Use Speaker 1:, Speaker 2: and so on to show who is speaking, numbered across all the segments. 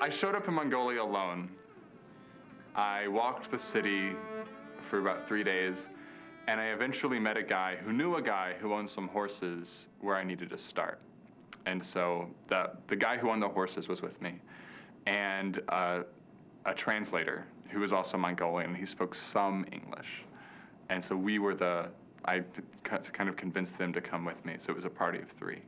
Speaker 1: I showed up in Mongolia alone. I walked the city for about 3 days, and I eventually met a guy who knew a guy who owned some horses where I needed to start. And so the guy who owned the horses was with me, and a translator who was also Mongolian. He spoke some English. And so I kind of convinced them to come with me, so it was a party of 3.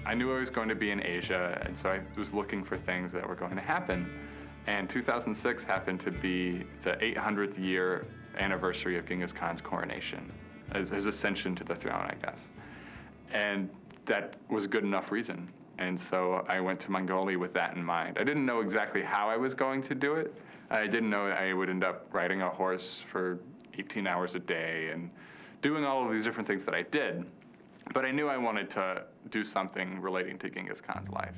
Speaker 1: I knew I was going to be in Asia, and so I was looking for things that were going to happen. And 2006 happened to be the 800th year anniversary of Genghis Khan's coronation, his ascension to the throne, I guess. And that was a good enough reason. And so I went to Mongolia with that in mind. I didn't know exactly how I was going to do it. I didn't know I would end up riding a horse for 18 hours a day and doing all of these different things that I did. But I knew I wanted to do something relating to Genghis Khan's life.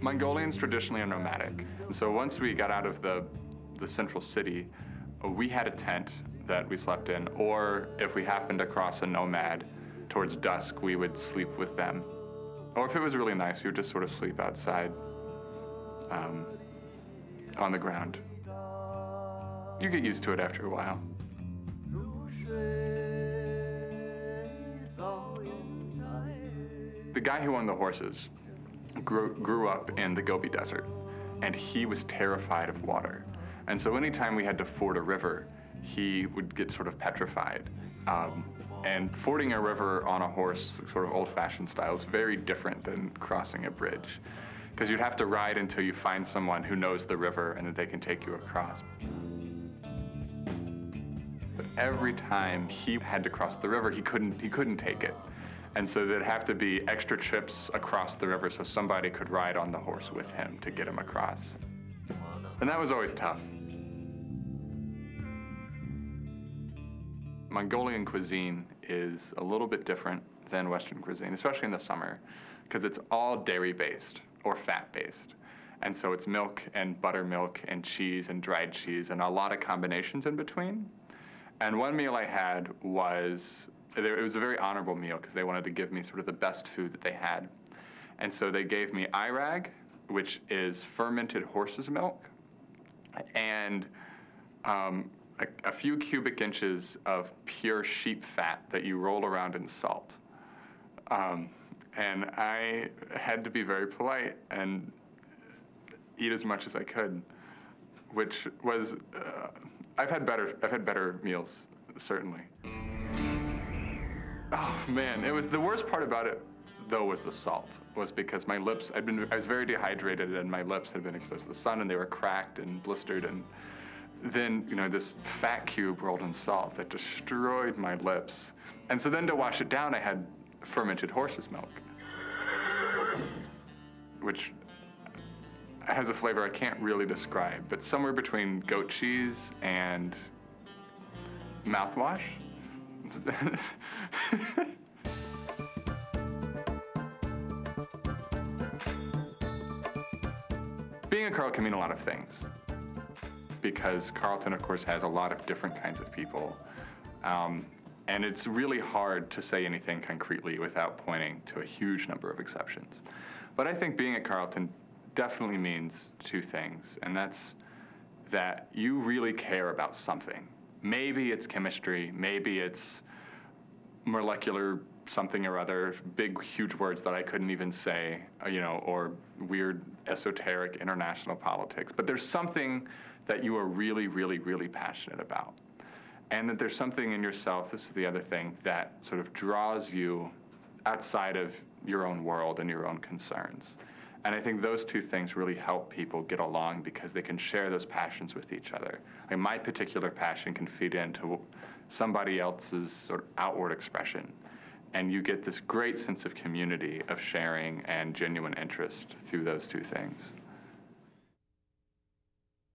Speaker 1: Mongolians traditionally are nomadic. So once we got out of the central city, we had a tent that we slept in, or if we happened across a nomad towards dusk, we would sleep with them. Or if it was really nice, we would just sort of sleep outside on the ground. You get used to it after a while. The guy who owned the horses grew up in the Gobi Desert, and he was terrified of water. And so anytime we had to ford a river, he would get sort of petrified. And fording a river on a horse, sort of old-fashioned style, is very different than crossing a bridge, because you'd have to ride until you find someone who knows the river and that they can take you across. But every time he had to cross the river, he couldn't take it. And so there'd have to be extra trips across the river so somebody could ride on the horse with him to get him across. And that was always tough. Mongolian cuisine is a little bit different than Western cuisine, especially in the summer, because it's all dairy-based or fat-based. And so it's milk and buttermilk and cheese and dried cheese and a lot of combinations in between. And one meal I had was, it was a very honorable meal because they wanted to give me sort of the best food that they had. And so they gave me airag, which is fermented horse's milk, and a few cubic inches of pure sheep fat that you roll around in salt. And I had to be very polite and eat as much as I could, which was, I've had better meals, certainly. Oh man, the worst part about it, though, was the salt, was because my lips, I was very dehydrated and my lips had been exposed to the sun and they were cracked and blistered, and then, this fat cube rolled in salt that destroyed my lips. And so then to wash it down, I had fermented horse's milk, which has a flavor I can't really describe, but somewhere between goat cheese and mouthwash. Being a Carl can mean a lot of things, because Carleton, of course, has a lot of different kinds of people. And it's really hard to say anything concretely without pointing to a huge number of exceptions. But I think being at Carleton definitely means 2 things, and that's that you really care about something. Maybe it's chemistry, maybe it's molecular something or other, big, huge words that I couldn't even say, or weird, esoteric international politics. But there's something that you are really, really, really passionate about. And that there's something in yourself, this is the other thing, that sort of draws you outside of your own world and your own concerns. And I think those 2 things really help people get along because they can share those passions with each other. Like my particular passion can feed into somebody else's sort of outward expression. And you get this great sense of community, of sharing and genuine interest through those 2 things.